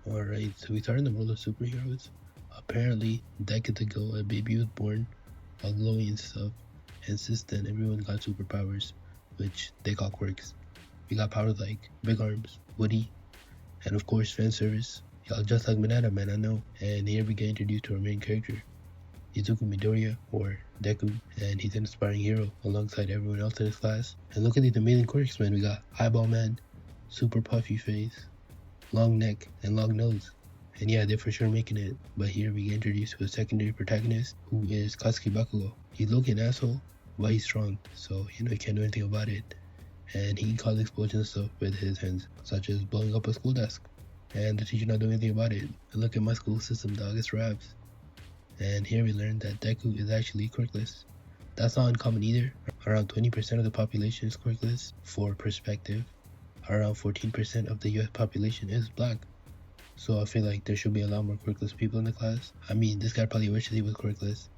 Alright, so we start in the world of superheroes. Apparently, decades ago, a baby was born, all glowy and stuff, and since then, everyone got superpowers, which they call quirks. We got powers like big arms, Woody, and of course, fan service. Y'all just like Banana Man, I know. And here we get introduced to our main character, Izuku Midoriya, or Deku, and he's an inspiring hero alongside everyone else in his class. And look at these amazing quirks, man. We got Eyeball Man, super puffy face, long neck, and long nose. And yeah, they're for sure making it. But here we get introduced to a secondary protagonist who is Katsuki Bakugo. He's looking an asshole, but he's strong, so he can't do anything about it. And he can cause explosions and stuff with his hands, such as blowing up a school desk. And the teacher not doing anything about it. And look at my school system, dog, it's raps. And here we learn that Deku is actually quirkless. That's not uncommon either. Around 20% of the population is quirkless. For perspective, around 14% of the US population is black. So I feel like there should be a lot more quirkless people in the class. I mean, this guy probably wishes he was quirkless.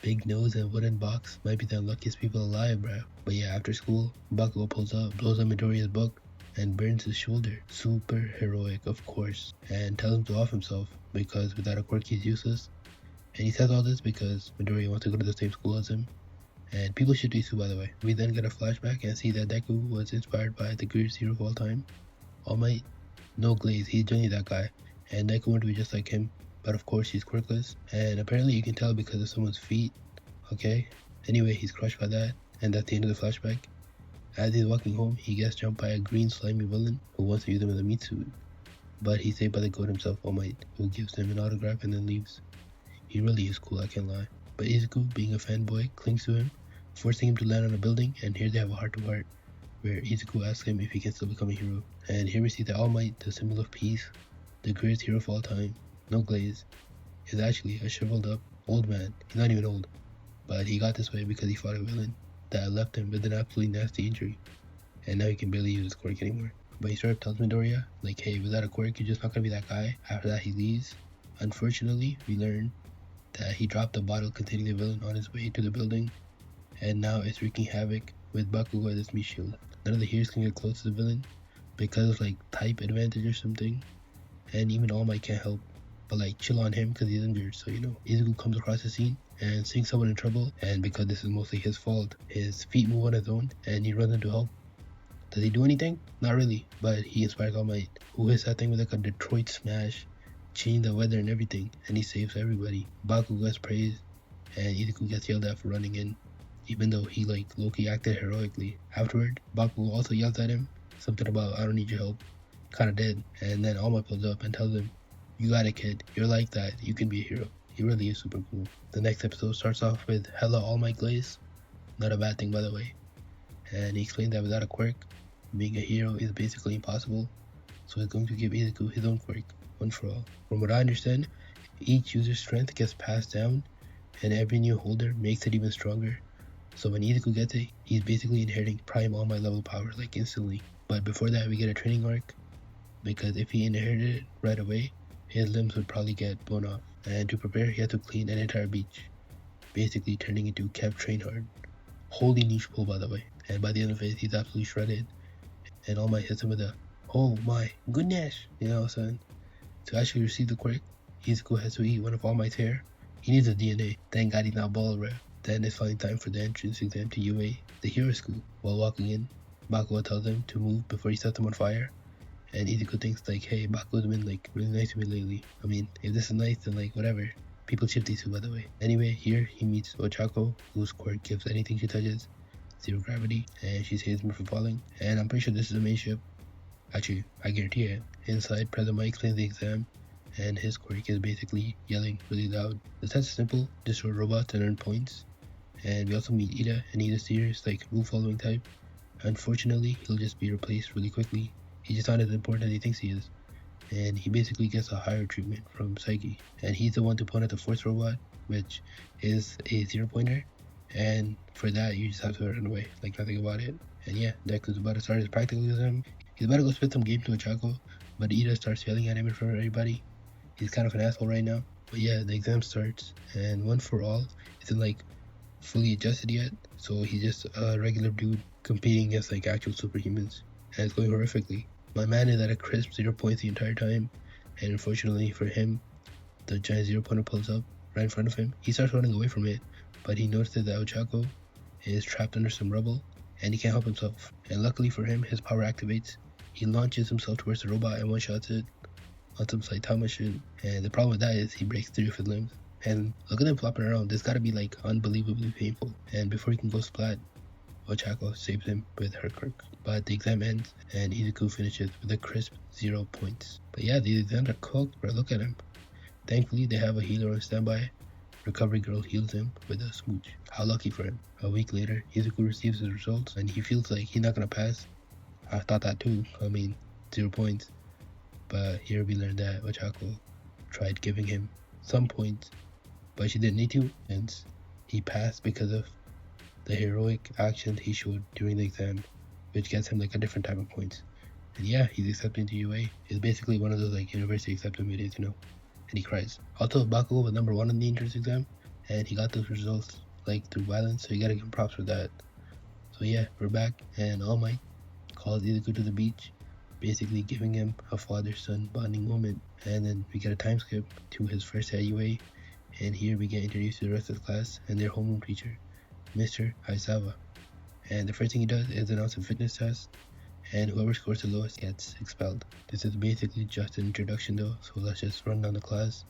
Big nose and wooden box might be the luckiest people alive, bruh. But yeah, after school, Bakugo pulls up, blows up Midoriya's book, and burns his shoulder. Super heroic, of course. And tells him to off himself, because without a quirk he's useless. And he says all this because Midoriya wants to go to the same school as him. And people should do too, by the way. We then get a flashback and see that Deku was inspired by the greatest hero of all time, All Might. No glaze, he's genuinely that guy. And Deku wanted to be just like him, but of course he's quirkless. And apparently you can tell because of someone's feet, okay? Anyway, he's crushed by that, and that's the end of the flashback. As he's walking home, he gets jumped by a green slimy villain who wants to use him as a meat suit. But he's saved by the goat himself, All Might, who gives him an autograph and then leaves. He really is cool, I can't lie. But Izuku, being a fanboy, clings to him, forcing him to land on a building, and here they have a heart-to-heart, where Izuku asks him if he can still become a hero. And here we see that All Might, the symbol of peace, the greatest hero of all time, no glaze, is actually a shriveled up old man. He's not even old, but he got this way because he fought a villain that left him with an absolutely nasty injury, and now he can barely use his quirk anymore. But he straight up tells Midoriya, like, hey, without a quirk, you're just not gonna be that guy. After that, he leaves. Unfortunately, we learn that he dropped a bottle containing the villain on his way to the building, and now it's wreaking havoc with Bakugo as its meat shield. None of the heroes can get close to the villain because of like type advantage or something, and even All Might can't help but like chill on him because he's injured. So Izuku comes across the scene and seeing someone in trouble, and because this is mostly his fault, his feet move on his own and he runs in to help. Does he do anything? Not really, but he inspires All Might, who hits that thing with like a Detroit smash, changing the weather and everything, and he saves everybody. Bakugo gets praised, and Izuku gets yelled at for running in, even though he like low-key acted heroically. Afterward, Bakugo also yells at him something about I don't need your help, kinda dead, and then All Might pulls up and tells him, you got it, kid, you're like that, you can be a hero. He really is super cool. The next episode starts off with hella All Might glaze, not a bad thing by the way, and he explains that without a quirk, being a hero is basically impossible, so he's going to give Izuku his own quirk, one for all. From what I understand, each user's strength gets passed down, and every new holder makes it even stronger. So when Izuku gets it, he's basically inheriting prime All Might level power like instantly. But before that, we get a training arc, because if he inherited it right away, his limbs would probably get blown off. And to prepare, he had to clean an entire beach, basically turning into Kev Train Hard. Holy niche pull, by the way. And by the end of it, he's absolutely shredded, and All Might hits him with a, oh my goodness, you know what I'm saying? To actually receive the quirk, Izuku has to eat one of All Might's hair. He needs a DNA. Thank God he's not bald, rare. Then it's finally time for the entrance exam to UA, the hero school. While walking in, Bakugo tells him to move before he sets him on fire. And Izuku thinks like, hey, Bakugo's been like really nice to me lately. I mean, if this is nice, then like whatever. People chip these two, by the way. Anyway, here he meets Ochako, whose quirk gives anything she touches zero gravity, and she saves him from falling. And I'm pretty sure this is the main ship. Actually, I guarantee it. Inside, President Mike explains the exam, and his quirk is basically yelling really loud. The test is simple, destroy robots and earn points. And we also meet Ida, and Ida's serious, like rule following type. Unfortunately, he'll just be replaced really quickly. He's just not as important as he thinks he is. And he basically gets a higher treatment from Psyche. And he's the one to point at the Force robot, which is a 0-pointer. And for that, you just have to run away, like nothing about it. And yeah, Deku's about to start his practical exam. He's about to go spit some game to Ochako, but Ida starts yelling at him in front of everybody. He's kind of an asshole right now. But yeah, the exam starts, and One for All isn't like fully adjusted yet, so he's just a regular dude competing against like actual superhumans, and it's going horrifically. My man is at a crisp 0 points the entire time, And unfortunately for him, the giant zero pointer pulls up right in front of him. He starts running away from it, but he notices that Ochako is trapped under some rubble and he can't help himself. And luckily for him, his power activates. He launches himself towards the robot and one-shots it on some Saitama shit. And the problem with that is he breaks 3 of his limbs. And look at him flopping around. This gotta be like unbelievably painful. And before he can go splat, Ochako saves him with her quirk. But the exam ends and Izuku finishes with a crisp 0 points. But yeah, these exams are cooked, bro. Look at him. Thankfully, they have a healer on standby. Recovery Girl heals him with a smooch. How lucky for him. A week later, Izuku receives his results and he feels like he's not gonna pass. I thought that too. I mean, 0 points. But here we learn that Ochako tried giving him some points, but she didn't need to, and he passed because of the heroic actions he showed during the exam, which gets him like a different type of points. And yeah, he's accepted to UA. It's basically one of those like university acceptance videos, you know. And he cries. Also, Bakugo was number 1 on the entrance exam, and he got those results like through violence, so you gotta give him props for that. So yeah, we're back, and All Might calls Izuku to the beach, basically giving him a father-son bonding moment. And then we get a time skip to his first day at UA, and here we get introduced to the rest of the class and their homeroom teacher, Mr. Aizawa. And the first thing he does is announce a fitness test, and whoever scores the lowest gets expelled. This is basically just an introduction though, so let's just run down the class.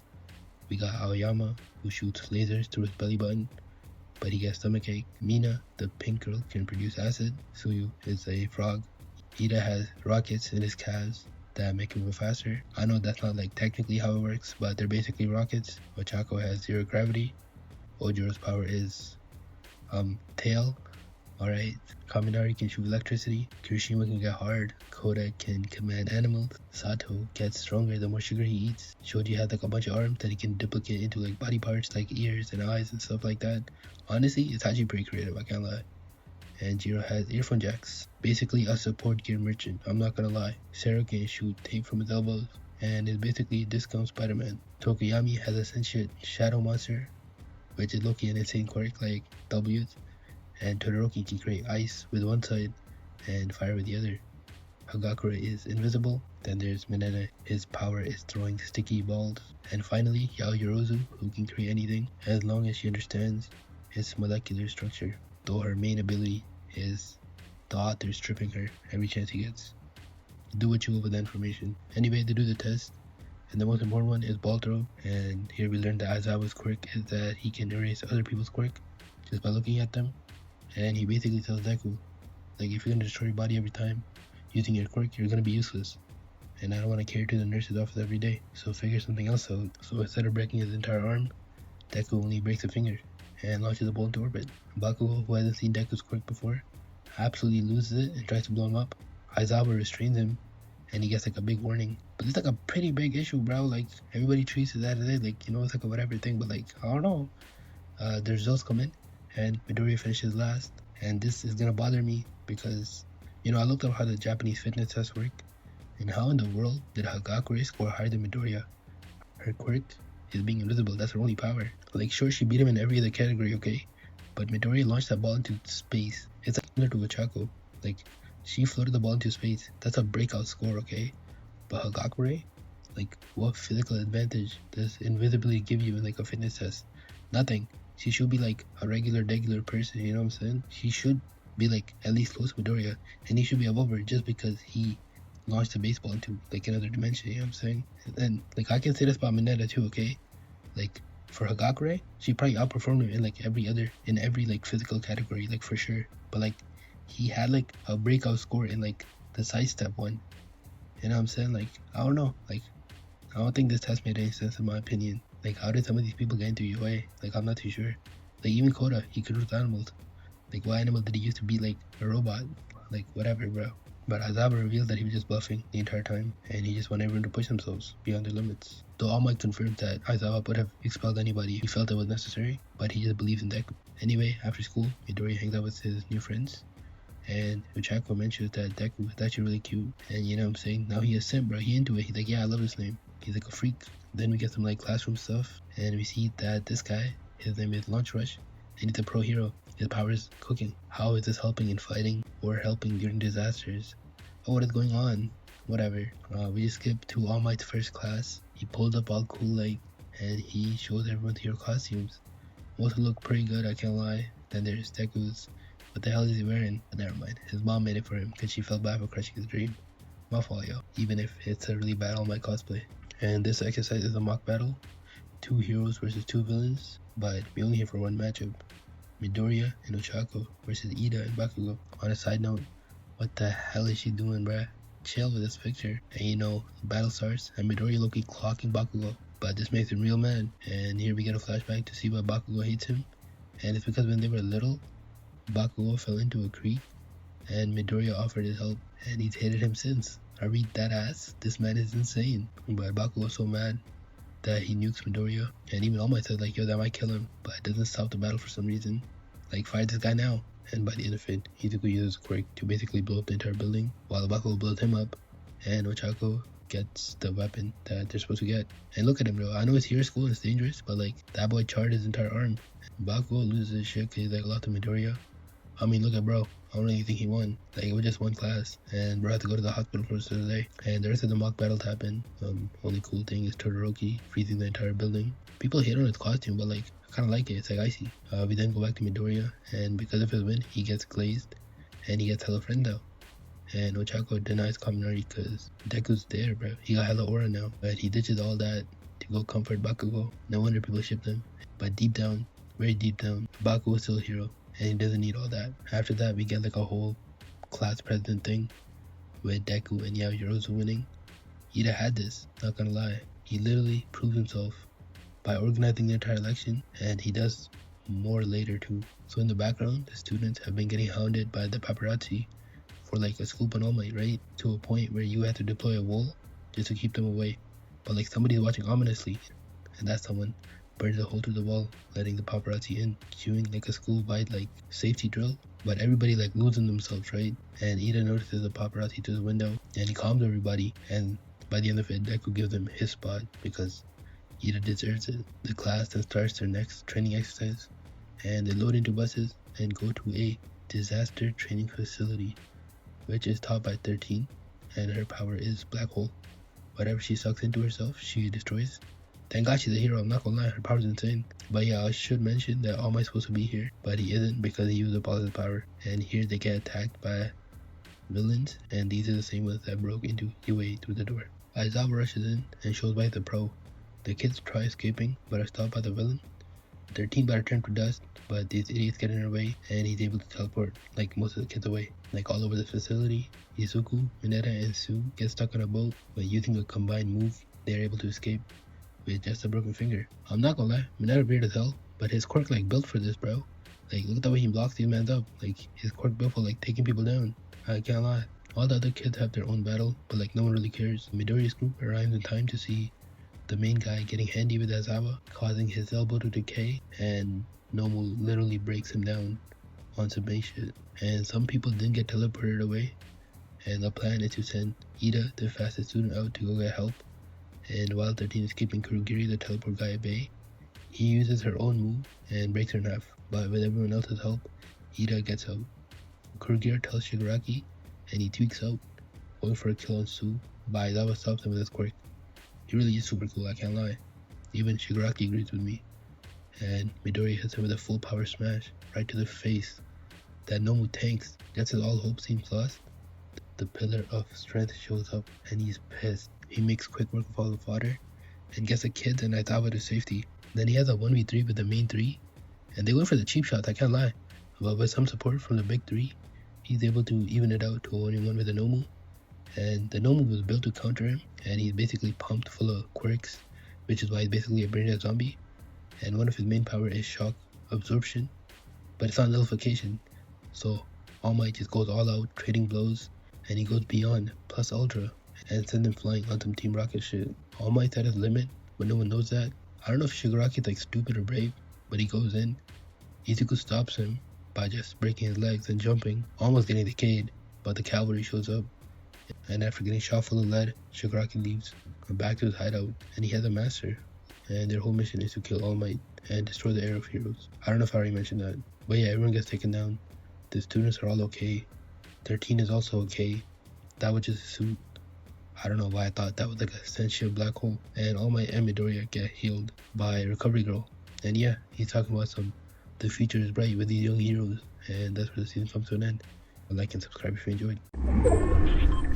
We got Aoyama, who shoots lasers through his belly button, but he gets stomachache. Mina, the pink girl, can produce acid. Suyu is a frog. Ida has rockets in his calves that make him go faster. I know that's not like technically how it works, but they're basically rockets. Ochako has 0 gravity. Ojiro's power is tail. Alright, Kaminari can shoot electricity. Kirishima can get hard. Koda can command animals. Sato gets stronger the more sugar he eats. Shoji has like a bunch of arms that he can duplicate into like body parts like ears and eyes and stuff like that. Honestly, it's actually pretty creative, I can't lie. And Jiro has earphone jacks. Basically a support gear merchant, I'm not gonna lie. Sero can shoot tape from his elbows and is basically discount Spider-Man. Tokoyami has a sentient shadow monster, which is Loki an insane quirk like W's. And Todoroki can create ice with one side and fire with the other. Hagakure is invisible. Then there's Mineta, his power is throwing sticky balls. And finally, Yaoyorozu, who can create anything as long as she understands its molecular structure. Though her main ability is the author stripping her every chance he gets. Do what you will with that information. Anyway, they do the test, and the most important one is ball throw. And here we learn that Aizawa's quirk is that he can erase other people's quirk just by looking at them. And he basically tells Deku, like, if you're gonna destroy your body every time using your quirk, you're gonna be useless. And I don't want to carry to the nurse's office every day, so figure something else out. So instead of breaking his entire arm, Deku only breaks a finger and launches a ball into orbit. Bakugo, who hasn't seen Deku's quirk before, absolutely loses it and tries to blow him up. Aizawa restrains him, and he gets like a big warning. But it's like a pretty big issue, bro. Like, everybody treats it as it is, like, you know, it's like a whatever thing, but like, I don't know. The results come in, and Midoriya finishes last, and this is gonna bother me because, you know, I looked up how the Japanese fitness tests work, and how in the world did Hagakure score higher than Midoriya? Her quirk is being invisible, that's her only power. Like, sure, she beat him in every other category, okay, but Midoriya launched that ball into space. It's like similar to Ochako. Like, she floated the ball into space. That's a breakout score, okay? But Hagakure, like, what physical advantage does invisibility give you in like a fitness test? Nothing. She should be like a regular person, you know what I'm saying? She should be like at least close to Midoriya, and he should be above her just because he launched a baseball into like another dimension, you know what I'm saying? And like, I can say this about Mineta too, okay? Like, for Hagakure, she probably outperformed him in like every like physical category, like for sure. But like, he had like a breakout score in like the sidestep one, you know what I'm saying? Like, I don't know, like, I don't think this test made any sense in my opinion. Like, how did some of these people get into UA? Like, I'm not too sure. Like, even Koda, he could root animals. Like, what animal did he used to be like a robot? Like, whatever, bro. But Aizawa revealed that he was just bluffing the entire time, and he just wanted everyone to push themselves beyond their limits. Though All Might confirmed that Aizawa would have expelled anybody if he felt it was necessary, but he just believes in Deku. Anyway, after school, Midoriya hangs out with his new friends, and Ochako mentions that Deku is actually really cute. And you know what I'm saying? Now he is simp, bro. He into it. He's like, yeah, I love this name. He's like a freak. Then we get some like classroom stuff, and we see that this guy, his name is Lunch Rush, and he's a pro hero. His power is cooking. How is this helping in fighting or helping during disasters? Oh, what is going on? Whatever. We just skip to All Might's first class, He pulled up all cool like, and he shows everyone to your costumes. Most look pretty good, I can't lie. Then there's Deku's. What the hell is he wearing? But never mind. His mom made it for him because she felt bad for crushing his dream. My fault, yo. Even if it's a really bad All Might cosplay. And this exercise is a mock battle. 2 heroes versus 2 villains, but we only here for one matchup. Midoriya and Ochako versus Ida and Bakugo. On a side note, what the hell is she doing, bruh? Chill with this picture. And you know, battle starts and Midoriya low-key clocking Bakugo. But this makes him real mad. And here we get a flashback to see why Bakugo hates him. And it's because when they were little, Bakugo fell into a creek and Midoriya offered his help. And he's hated him since. I read that ass. This man is insane. But Bakugo was so mad that he nukes Midoriya. And even All Might said like, yo, that might kill him. But it doesn't stop the battle for some reason. Like, fight this guy now. And by the end of it, Izuku uses quirk to basically blow up the entire building, while Bakugo blows him up, and Ochako gets the weapon that they're supposed to get. And look at him, bro. I know it's hero school and it's dangerous, but like, that boy charred his entire arm. Bakugo loses his shit because he's like a lot to Midoriya. I mean, look at bro. I don't really think he won. Like, it was just one class, and bro had to go to the hospital for the rest of the day. And the rest of the mock battles happen. Only cool thing is Todoroki freezing the entire building. People hate on his costume, but like, I kind of like it. It's like icy. We then go back to Midoriya, and because of his win, he gets glazed, and he gets hella friend out. And Ochako denies Kaminari because Deku's there, bro. He got hella aura now, but he ditches all that to go comfort Bakugo. No wonder people ship them. But deep down, very deep down, Bakugo is still a hero, and he doesn't need all that. After that, we get like a whole class president thing with Deku and Yaoyorozu winning. Ida had this, not gonna lie. He literally proved himself by organizing the entire election, and he does more later too. So in the background, the students have been getting hounded by the paparazzi for like a scoop on All Might, right? To a point where you have to deploy a wall just to keep them away. But like, somebody's watching ominously, and that someone burns a hole through the wall, letting the paparazzi in, cueing like a school-wide like safety drill. But everybody like losing themselves, right? And Ida notices the paparazzi to the window, and he calms everybody, and by the end of it, Deku gives them his spot because Ida deserves it. The class then starts their next training exercise, and they load into buses and go to a disaster training facility, which is taught by 13, and her power is Black Hole. Whatever she sucks into herself, she destroys. Thank God she's a hero, I'm not gonna lie, her power's insane. But yeah, I should mention that All Might's supposed to be here, but he isn't because he used up all his power. And here they get attacked by villains, and these are the same ones that broke into Yue through the door. Aizawa rushes in and shows White the pro. The kids try escaping, but are stopped by the villain. 13 better turn to dust, but these idiots get in her way, and he's able to teleport like most of the kids away. Like all over the facility, Izuku, Mineta, and Sue get stuck on a boat, but using a combined move, they are able to escape with just a broken finger. I'm not gonna lie, Mineta weird as hell, but his quirk like built for this, bro. Like, look at the way he blocks these men up. Like, his quirk built for like taking people down. I can't lie. All the other kids have their own battle, but like no one really cares. Midoriya's group arrives in time to see the main guy getting handy with Aizawa, causing his elbow to decay, and Nomu literally breaks him down on some base shit. And some people didn't get teleported away, and the plan is to send Ida, the fastest student, out to go get help. And while 13 is keeping Kurogiri, the teleport guy, at bay, he uses her own move and breaks her in half. But with everyone else's help, Ida gets out. Kurogiri tells Shigaraki, and he tweaks out, going for a kill on Sue, but Aizawa stops him with his quirk. He really is super cool, I can't lie. Even Shigaraki agrees with me. And Midoriya hits him with a full power smash, right to the face. That Nomu tanks, just as all hope seems lost. The pillar of strength shows up, and he's pissed. He makes quick work of all the fodder, and gets the kids and Aizawa to safety. Then he has a 1v3 with the main three, and they went for the cheap shots, I can't lie. But with some support from the big three, he's able to even it out to a 1v1 with the Nomu. And the Nomu was built to counter him, and he's basically pumped full of quirks, which is why he's basically a brain dead zombie. And one of his main power is shock absorption, but it's not nullification. So All Might just goes all out, trading blows, and he goes beyond, plus ultra, and sends him flying on some Team Rocket shit. All Might's at his limit, but no one knows that. I don't know if Shigaraki's like stupid or brave, but he goes in. Izuku stops him by just breaking his legs and jumping, almost getting decayed, but the cavalry shows up. And after getting shot full of lead, Shigaraki leaves, back to his hideout, and he has a master. And their whole mission is to kill All Might and destroy the Era of Heroes. I don't know if I already mentioned that. But yeah, everyone gets taken down. The students are all okay. 13 is also okay. That was just a suit. I don't know why I thought that was like a sentient black hole. And all my Midoriya get healed by Recovery Girl. And yeah, he's talking about the future is bright with these young heroes. And that's where the season comes to an end. Like and subscribe if you enjoyed.